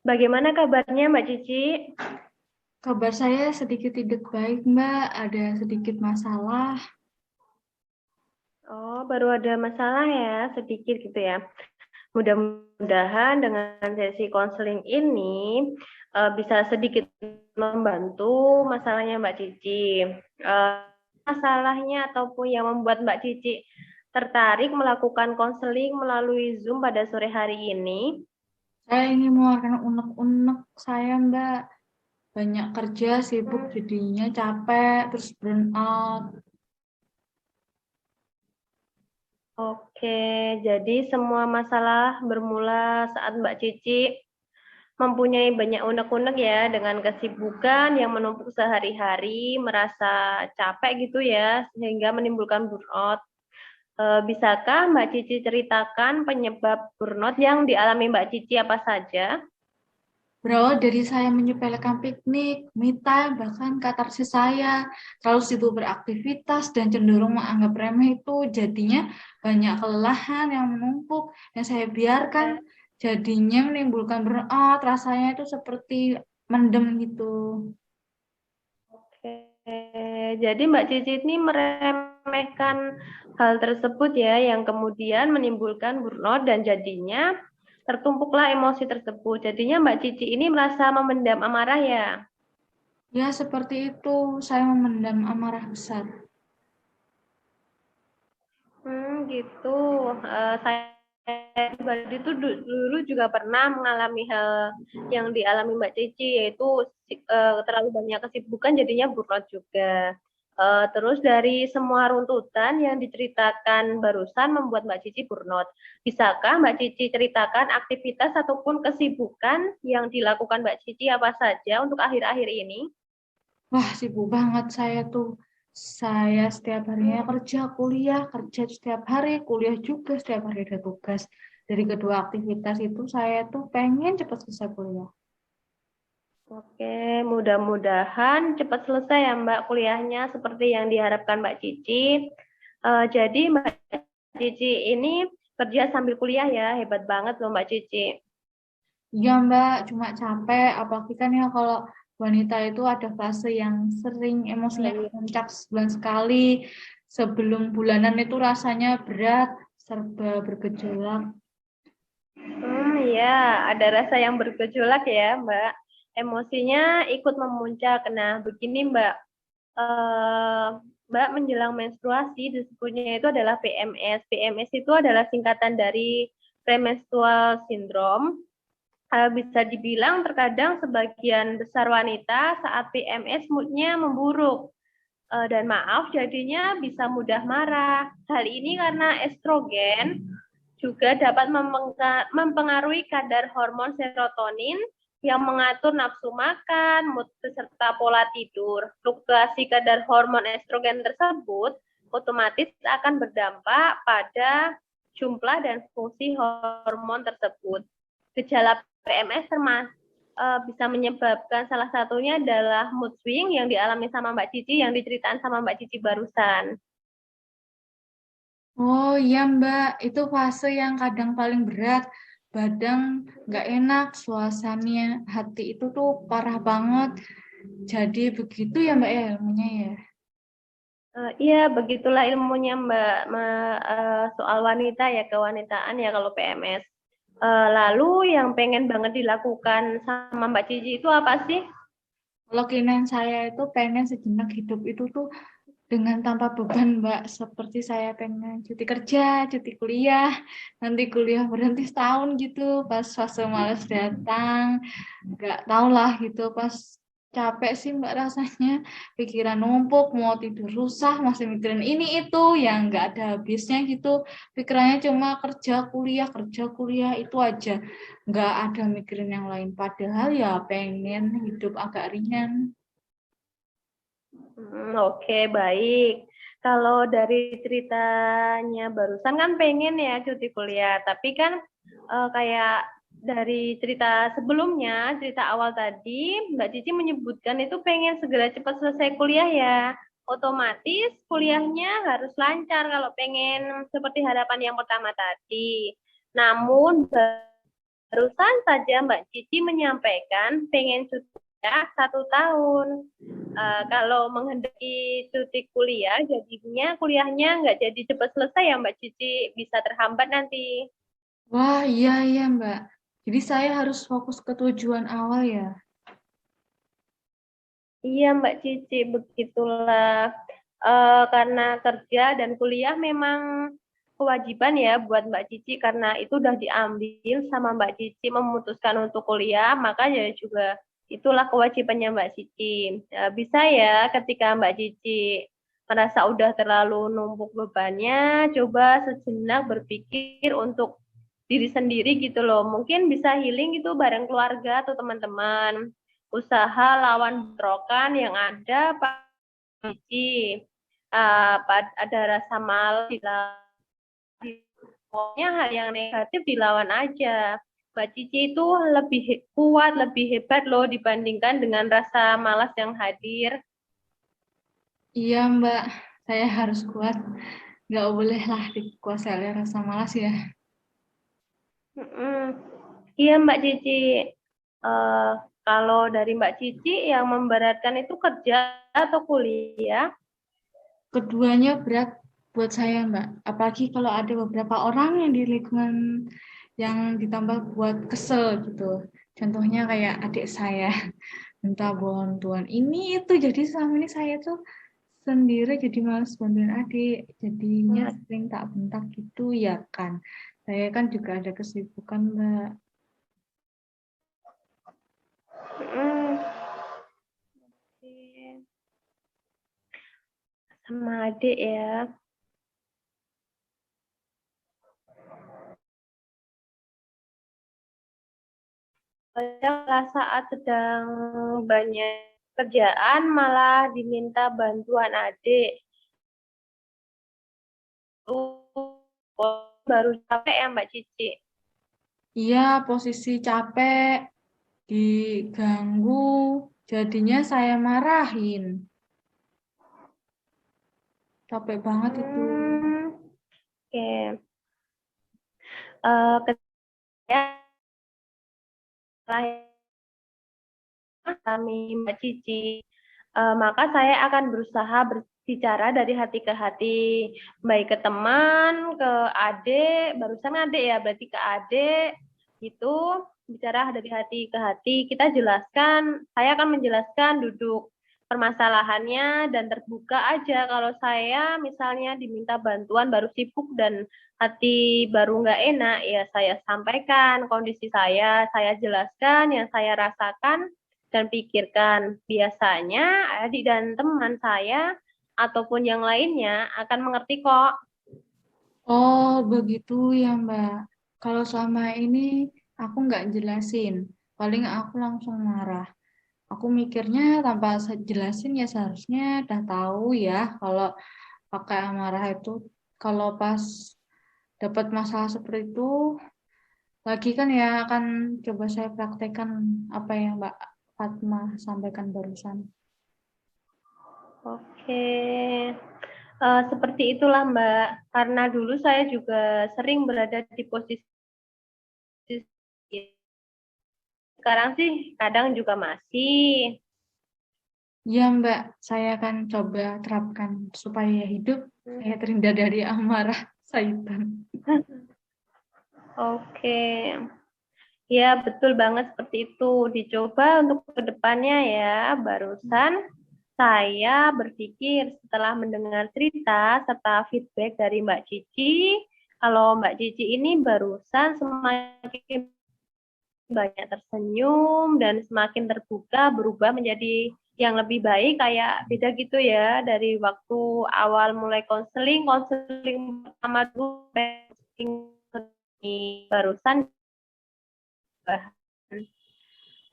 Bagaimana kabarnya Mbak Cici? Kabar saya sedikit tidak baik, Mbak. Ada sedikit masalah. Oh, baru ada masalah ya, sedikit gitu ya. Mudah-mudahan dengan sesi konseling ini bisa sedikit membantu masalahnya Mbak Cici. Eh, Masalahnya ataupun yang membuat Mbak Cici tertarik melakukan konseling melalui Zoom pada sore hari ini. Saya ingin mengeluarkan unek-unek saya, Mbak. Banyak kerja, sibuk, Hmm, jadinya capek, terus burn out. Oke, jadi semua masalah bermula saat Mbak Cici mempunyai banyak unek-unek ya dengan kesibukan yang menumpuk sehari-hari, merasa capek gitu ya, sehingga menimbulkan burnout. Bisakah Mbak Cici ceritakan penyebab burnout yang dialami Mbak Cici apa saja? Berawal dari saya menyepelekan piknik, me time, bahkan katarsis saya. Terlalu sibuk beraktivitas dan cenderung menganggap remeh itu jadinya banyak kelelahan yang menumpuk yang saya biarkan jadinya menimbulkan burnout. Rasanya itu seperti mendem gitu. Oke, jadi Mbak Cici ini meremehkan hal tersebut ya, yang kemudian menimbulkan burnout dan jadinya tertumpuklah emosi tersebut. Jadinya Mbak Cici ini merasa memendam amarah ya. Ya, seperti itu. Saya memendam amarah besar. Gitu. Saya pribadi itu dulu juga pernah mengalami hal yang dialami Mbak Cici, yaitu terlalu banyak kesibukan jadinya burnout juga. Terus dari semua runtutan yang diceritakan barusan membuat Mbak Cici burnout. Bisakah Mbak Cici ceritakan aktivitas ataupun kesibukan yang dilakukan Mbak Cici apa saja untuk akhir-akhir ini? Wah, sibuk banget saya tuh. Saya setiap harinya kerja setiap hari, kuliah juga setiap hari ada tugas. Dari kedua aktivitas itu saya tuh pengen cepat selesai kuliah. Oke, mudah-mudahan cepat selesai ya Mbak kuliahnya seperti yang diharapkan Mbak Cici. Jadi Mbak Cici ini kerja sambil kuliah ya, hebat banget loh Mbak Cici. Iya Mbak, cuma capek. Apalagi kan ya kalau wanita itu ada fase yang sering Oh emosinya iya. puncak sebulan sekali. Sebelum bulanan itu rasanya berat, serba bergejolak. Iya, ada rasa yang bergejolak ya Mbak. Emosinya ikut memuncak. Nah, begini Mbak, eh, Mbak menjelang menstruasi disebutnya itu adalah PMS. PMS itu adalah singkatan dari premenstrual syndrome. Bisa dibilang terkadang sebagian besar wanita saat PMS moodnya memburuk. Dan maaf jadinya bisa mudah marah. Hal ini karena estrogen juga dapat mempengaruhi kadar hormon serotonin yang mengatur nafsu makan, mood beserta pola tidur. Fluktuasi kadar hormon estrogen tersebut otomatis akan berdampak pada jumlah dan fungsi hormon tersebut. Gejala PMS bisa menyebabkan salah satunya adalah mood swing yang dialami sama Mbak Cici, yang diceritain sama Mbak Cici barusan. Oh iya Mbak, itu fase yang kadang paling berat. Badan nggak enak, suasana hati itu tuh parah banget. Jadi begitu ya Mbak ya ilmunya ya. Iya, begitulah ilmunya Mbak, soal wanita ya, kewanitaan ya kalau PMS. Lalu yang pengen banget dilakukan sama Mbak Cici itu apa sih? Kalau keinginan saya itu pengen sejenak hidup itu tuh dengan tanpa beban Mbak. Seperti saya pengen cuti kerja, cuti kuliah, nanti kuliah berhenti setahun gitu. Pas fase males datang, nggak tau lah gitu. Pas capek sih Mbak rasanya, pikiran numpuk, mau tidur susah, masih mikirin ini itu yang nggak ada habisnya gitu. Pikirannya cuma kerja kuliah itu aja. Nggak ada mikirin yang lain. Padahal ya pengen hidup agak ringan. Oke, baik. Kalau dari ceritanya barusan kan pengen ya cuti kuliah, tapi kan kayak dari cerita sebelumnya, cerita awal tadi, Mbak Cici menyebutkan itu pengen segera cepat selesai kuliah ya. Otomatis kuliahnya harus lancar kalau pengen seperti harapan yang pertama tadi. Namun Barusan saja Mbak Cici menyampaikan pengen cuti kuliah 1 tahun. Kalau menghendaki cuti kuliah, jadinya kuliahnya nggak jadi cepat selesai ya Mbak Cici, bisa terhambat nanti. Wah, iya, iya, Mbak. Jadi saya harus fokus ke tujuan awal ya. Iya Mbak Cici, begitulah. Karena kerja dan kuliah memang kewajiban ya buat Mbak Cici karena itu udah diambil sama Mbak Cici memutuskan untuk kuliah, maka ya juga itulah kewajibannya Mbak Cici. Bisa ya ketika Mbak Cici merasa udah terlalu numpuk bebannya, coba sejenak berpikir untuk diri sendiri gitu loh. Mungkin bisa healing gitu bareng keluarga atau teman-teman. Usaha lawan bentrokan yang ada Pak Cici. Ada rasa malas pokoknya hal yang negatif dilawan aja. Mbak Cici itu lebih kuat, lebih hebat loh dibandingkan dengan rasa malas yang hadir. Iya, Mbak. Saya harus kuat. Nggak boleh lah dikuasai oleh rasa malas ya. Mm-mm. Iya Mbak Cici. Eh, Kalau dari Mbak Cici yang memberatkan itu kerja atau kuliah? Keduanya berat buat saya, Mbak. Apalagi kalau ada beberapa orang yang di lingkungan yang ditambah buat kesel gitu. Contohnya kayak adik saya minta bantuan ini itu. Jadi selama ini saya tuh sendiri jadi males bantuin adik. Jadinya sering tak bentak gitu ya kan. Saya kan juga ada kesibukan, Mbak. Mm. Sama adik ya. Padahal saat sedang banyak kerjaan malah diminta bantuan adik. Baru capek ya Mbak Cici. Iya, posisi capek, diganggu, jadinya saya marahin. Capek banget itu. Oke. Ketika kami Mbak Cici, maka saya akan berusaha berbicara dari hati ke hati, baik ke teman, ke adik, barusan adik ya, berarti ke adik, gitu, bicara dari hati ke hati, kita jelaskan, saya akan menjelaskan duduk permasalahannya dan terbuka aja. Kalau saya misalnya diminta bantuan baru sibuk dan hati baru nggak enak, ya saya sampaikan kondisi saya jelaskan yang saya rasakan dan pikirkan. Biasanya adik dan teman saya ataupun yang lainnya akan mengerti kok. Oh, begitu ya, Mbak. Kalau selama ini aku nggak jelasin, paling aku langsung marah. Aku mikirnya tanpa saya jelasin ya seharusnya udah tahu ya kalau pakai amarah itu. Kalau pas dapat masalah seperti itu, lagi kan ya akan coba saya praktekkan apa yang Mbak Fatma sampaikan barusan. Oke. Seperti itulah Mbak, karena dulu saya juga sering berada di posisi sekarang sih kadang juga masih. Ya Mbak, saya akan coba terapkan supaya hidup saya terhindar dari amarah syaitan. Oke. Ya, betul banget seperti itu. Dicoba untuk kedepannya ya. Barusan saya berpikir setelah mendengar cerita serta feedback dari Mbak Cici, kalau Mbak Cici ini barusan semakin banyak tersenyum dan semakin terbuka berubah menjadi yang lebih baik kayak beda gitu ya dari waktu awal mulai konseling pertama dulu barusan.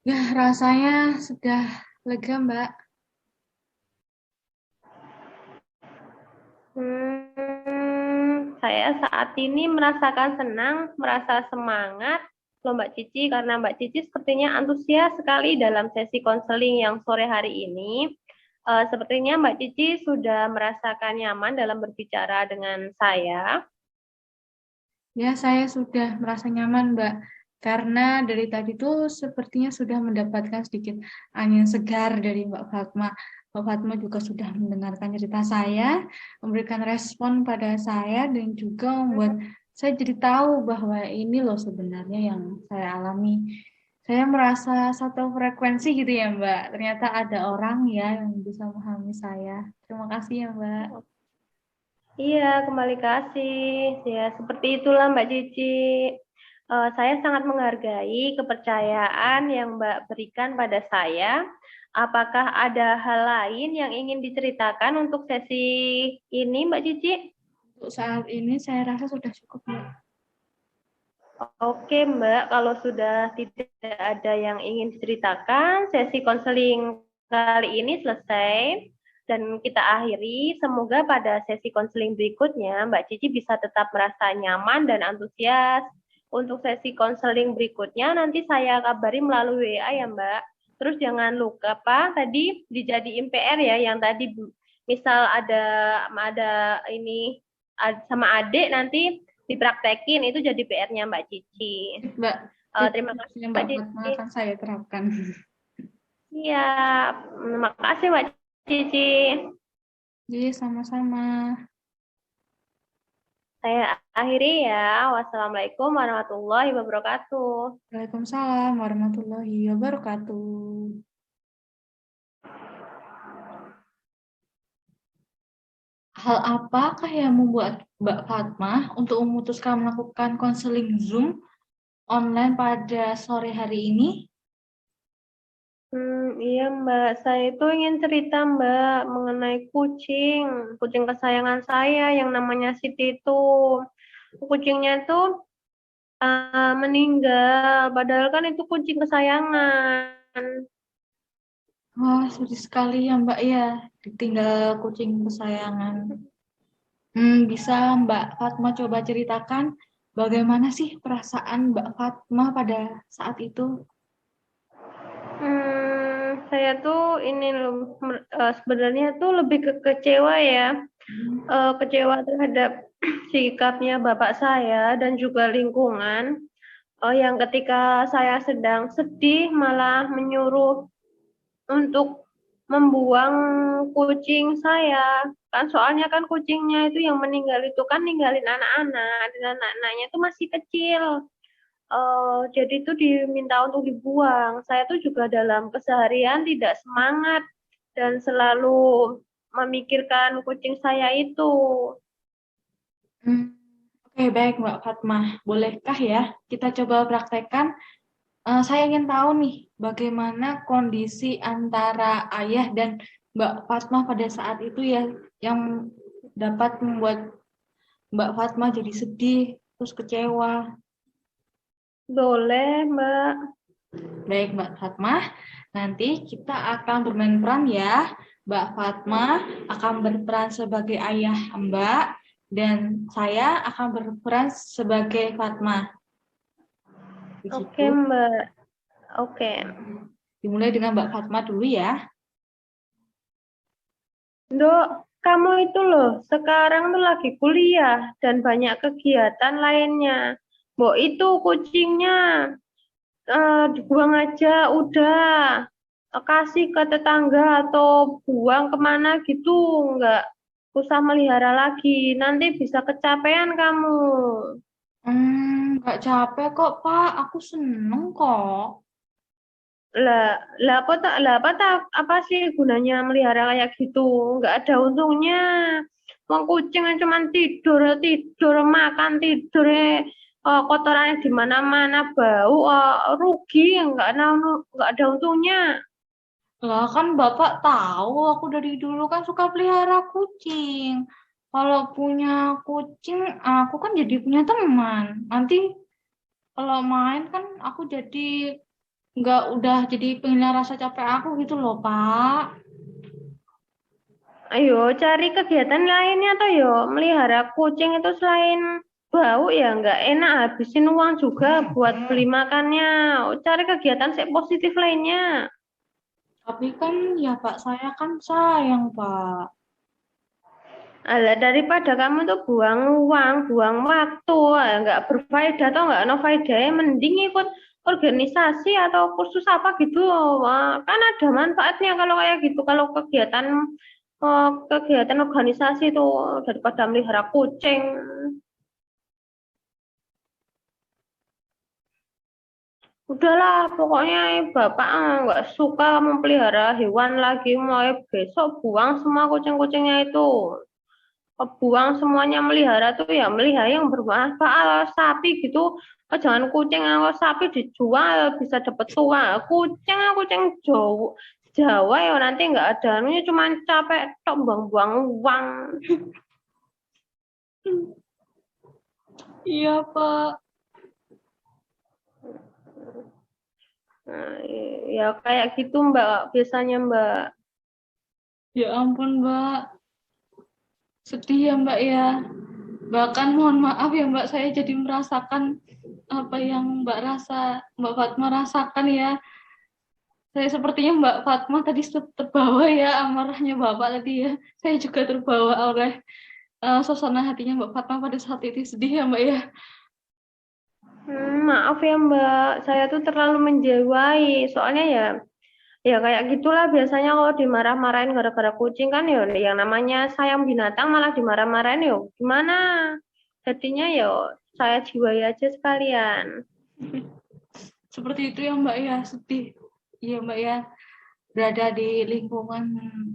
Ya, rasanya sudah lega Mbak. Saya saat ini merasakan senang, merasa semangat loh Mbak Cici, karena Mbak Cici sepertinya antusias sekali dalam sesi konseling yang sore hari ini. Sepertinya Mbak Cici sudah merasakan nyaman dalam berbicara dengan saya. Ya, saya sudah merasa nyaman Mbak. karena dari tadi tuh sepertinya sudah mendapatkan sedikit angin segar dari Mbak Fatma. Mbak Fatma juga sudah mendengarkan cerita saya, memberikan respon pada saya, dan juga membuat saya jadi tahu bahwa ini loh sebenarnya yang saya alami. Saya merasa satu frekuensi gitu ya Mbak. Ternyata ada orang ya yang bisa memahami saya. Terima kasih ya Mbak. Iya, kembali kasih. Ya, seperti itulah Mbak Cici. Saya sangat menghargai kepercayaan yang Mbak berikan pada saya. Apakah ada hal lain yang ingin diceritakan untuk sesi ini, Mbak Cici? Untuk saat ini saya rasa sudah cukup Mbak. Oke, Mbak. Kalau sudah tidak ada yang ingin diceritakan, sesi konseling kali ini selesai dan kita akhiri. Semoga pada sesi konseling berikutnya Mbak Cici bisa tetap merasa nyaman dan antusias. Untuk sesi konseling berikutnya nanti saya kabari melalui WA ya Mbak. Terus jangan lupa Pak, tadi dijadiin PR ya, yang tadi misal ada ini sama adik nanti dipraktekin, itu jadi PR-nya Mbak Cici. Mbak, Terima kasih yang Mbak Mbak Fatma Cici. akan saya terapkan. Iya, terima kasih Mbak Cici. Jadi sama-sama. Saya akhiri ya. Wassalamualaikum warahmatullahi wabarakatuh. Waalaikumsalam warahmatullahi wabarakatuh. Hal apakah yang membuat Mbak Fatma untuk memutuskan melakukan konseling Zoom online pada sore hari ini? Iya Mbak, saya itu ingin cerita Mbak mengenai kucing kesayangan saya yang namanya Siti itu. Kucingnya itu meninggal, padahal kan itu kucing kesayangan. Wah, sedih sekali ya Mbak ya, ditinggal kucing kesayangan. Bisa Mbak Fatma coba ceritakan bagaimana sih perasaan Mbak Fatma pada saat itu? Saya tuh ini loh, sebenarnya tuh lebih ke kecewa ya, kecewa terhadap sikapnya bapak saya dan juga lingkungan, yang ketika saya sedang sedih malah menyuruh untuk membuang kucing saya. Kan soalnya kan kucingnya itu yang meninggal itu kan ninggalin anak-anak, dan anak-anaknya itu masih kecil. Jadi itu diminta untuk dibuang. Saya tuh juga dalam keseharian tidak semangat dan selalu memikirkan kucing saya itu. Oke, baik Mbak Fatma. Bolehkah ya kita coba praktekkan? Saya ingin tahu nih bagaimana kondisi antara ayah dan Mbak Fatma pada saat itu ya yang dapat membuat Mbak Fatma jadi sedih, terus kecewa. Boleh, Mbak. Baik Mbak Fatma, nanti kita akan bermain peran ya. Mbak Fatma akan berperan sebagai ayah Mbak dan saya akan berperan sebagai Fatma. Oke, Mbak. Oke. Dimulai dengan Mbak Fatma dulu ya. Dok, kamu itu loh, sekarang tuh lagi kuliah dan banyak kegiatan lainnya. Mbok itu kucingnya dibuang aja, udah. Kasih ke tetangga atau buang kemana gitu, nggak usah melihara lagi. Nanti bisa kecapean kamu. Nggak capek kok Pak, aku seneng kok. Apa sih gunanya melihara kayak gitu? Nggak ada untungnya. Wong kucing cuma tidur, tidur, makan, tidur, kotorannya di mana-mana, bau, rugi, nggak ada untungnya. Lah kan Bapak tahu aku dari dulu kan suka pelihara kucing. Kalau punya kucing, aku kan jadi punya teman. Nanti kalau main kan aku jadi nggak udah jadi pengen rasa capek aku gitu loh Pak. Ayo cari kegiatan lainnya atau yo melihara kucing itu selain bau ya nggak enak, habisin uang juga buat beli makannya. Cari kegiatan sih positif lainnya. Tapi kan ya Pak, saya kan sayang Pak. Alah, daripada kamu tuh buang uang, buang waktu, nggak berfaedah atau nggak no faedahnya, mending ikut organisasi atau kursus apa gitu. Wah, kan ada manfaatnya kalau kayak gitu. Kalau kegiatan organisasi tuh daripada melihara kucing. Udahlah, pokoknya bapak nggak suka memelihara hewan lagi. Mulai besok buang semua kucing-kucingnya itu. Buang semuanya, melihara tuh ya melihara yang bermanfaat. Kalau sapi gitu, jangan kucing. Kalau sapi dijual bisa dapat uang. Kucing Jawa, Jawa ya nanti nggak ada anunya, cuma capek tok buang-buang uang. Iya, Pak. Nah, ya kayak gitu Mbak, biasanya Mbak. Ya ampun, Mbak. Sedih ya, Mbak ya. Bahkan mohon maaf ya, Mbak, saya jadi merasakan apa yang Mbak Fatma rasakan ya. Saya sepertinya Mbak Fatma tadi terbawa ya amarahnya Bapak tadi ya. Saya juga terbawa oleh suasana hatinya Mbak Fatma pada saat itu, sedih ya, Mbak ya. Maaf ya Mbak, saya tuh terlalu menjiwai. Soalnya ya kayak gitulah biasanya kalau dimarah-marahin gara-gara kucing kan ya, yang namanya sayang binatang malah dimarah-marahin yo. Gimana? Jadinya yo saya jiwai aja sekalian. Seperti itu ya, Mbak ya, sedih. Iya, Mbak ya. Berada di lingkungan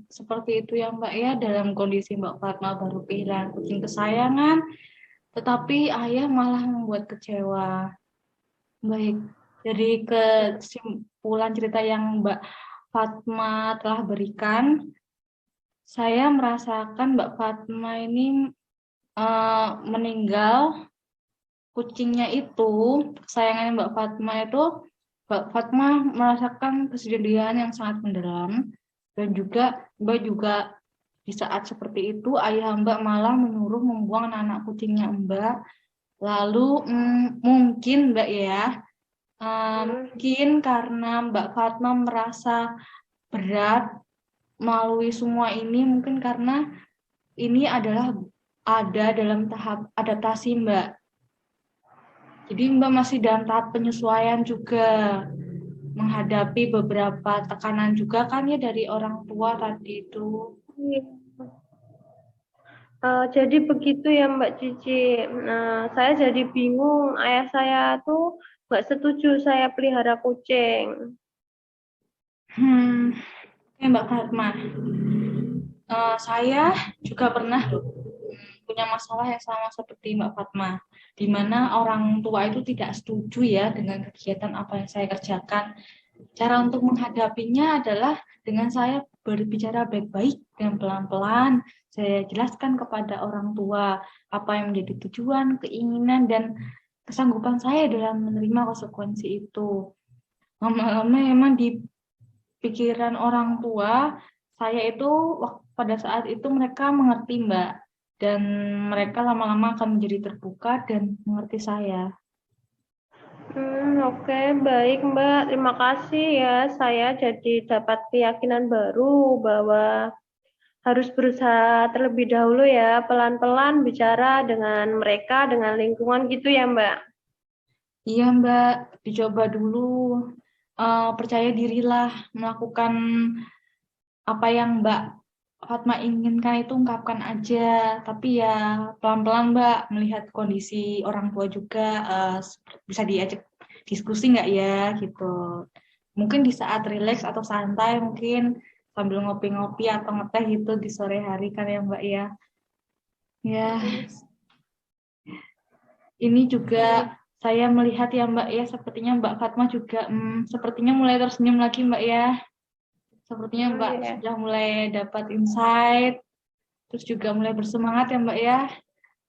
seperti itu ya, Mbak ya, dalam kondisi Mbak Fatma baru kehilangan kucing kesayangan, tetapi ayah malah membuat kecewa. Baik, dari kesimpulan cerita yang Mbak Fatma telah berikan, saya merasakan Mbak Fatma ini meninggal, kucingnya itu, kesayangannya Mbak Fatma itu, Mbak Fatma merasakan kesedihan yang sangat mendalam, dan juga Mbak juga di saat seperti itu, ayah Mbak malah menyuruh membuang anak kucingnya Mbak. Lalu mungkin Mbak ya, mungkin karena Mbak Fatma merasa berat melalui semua ini, mungkin karena ini adalah ada dalam tahap adaptasi Mbak. Jadi Mbak masih dalam tahap penyesuaian juga, menghadapi beberapa tekanan juga kan ya dari orang tua tadi itu. Iya. Jadi begitu ya Mbak Cici. Nah, saya jadi bingung. Ayah saya tuh nggak setuju saya pelihara kucing. Oke Mbak Fatma. Saya juga pernah punya masalah yang sama seperti Mbak Fatma, di mana orang tua itu tidak setuju ya dengan kegiatan apa yang saya kerjakan. Cara untuk menghadapinya adalah dengan saya berbicara baik-baik dan pelan-pelan. Saya jelaskan kepada orang tua apa yang menjadi tujuan, keinginan, dan kesanggupan saya dalam menerima konsekuensi itu. Lama-lama memang di pikiran orang tua, saya itu pada saat itu mereka mengerti Mbak. Dan mereka lama-lama akan menjadi terbuka dan mengerti saya. Oke, baik Mbak. Terima kasih ya. Saya jadi dapat keyakinan baru bahwa harus berusaha terlebih dahulu ya, pelan-pelan bicara dengan mereka, dengan lingkungan gitu ya Mbak. Iya Mbak, dicoba dulu. Percaya dirilah melakukan apa yang Mbak Fatma inginkan itu, ungkapkan aja. Tapi ya pelan-pelan Mbak, melihat kondisi orang tua juga, bisa diajak diskusi nggak ya gitu. Mungkin di saat rileks atau santai, mungkin sambil ngopi-ngopi atau ngeteh gitu di sore hari kan ya Mbak ya. Ya, ini juga saya melihat ya Mbak ya, sepertinya Mbak Fatma juga sepertinya mulai tersenyum lagi Mbak ya. Sepertinya Mbak sudah mulai dapat insight, terus juga mulai bersemangat ya Mbak ya.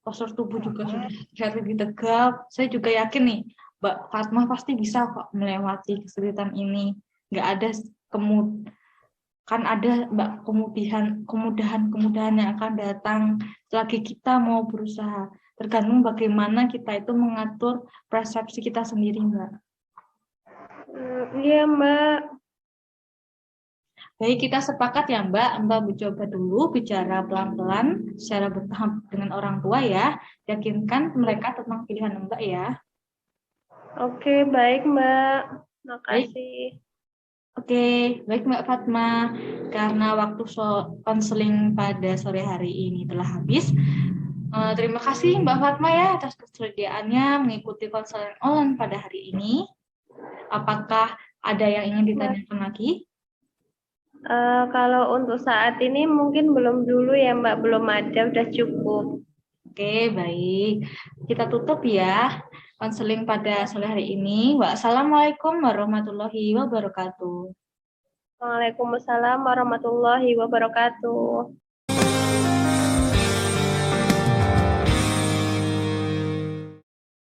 Postur tubuh juga sudah terlihat lebih tegap. Saya juga yakin nih, Mbak Fatma pasti bisa kok melewati kesulitan ini. Nggak ada kan ada Mbak kemudahan yang akan datang selagi kita mau berusaha. Tergantung bagaimana kita itu mengatur persepsi kita sendiri Mbak. Iya Mbak. Baik, kita sepakat ya Mbak. Mbak coba dulu bicara pelan-pelan secara bertahap dengan orang tua ya. Yakinkan mereka tentang pilihan Mbak ya. Oke, baik Mbak. Baik, Makasih. oke, baik Mbak Fatma. Karena waktu konseling pada sore hari ini telah habis. Terima kasih Mbak Fatma ya atas kesediaannya mengikuti konseling online pada hari ini. Apakah ada yang ingin ditanyakan lagi? Kalau untuk saat ini mungkin belum dulu ya Mbak, belum ada, udah cukup. Oke, baik. Kita tutup ya konseling pada sore hari ini. Wassalamualaikum warahmatullahi wabarakatuh. Waalaikumsalam warahmatullahi wabarakatuh.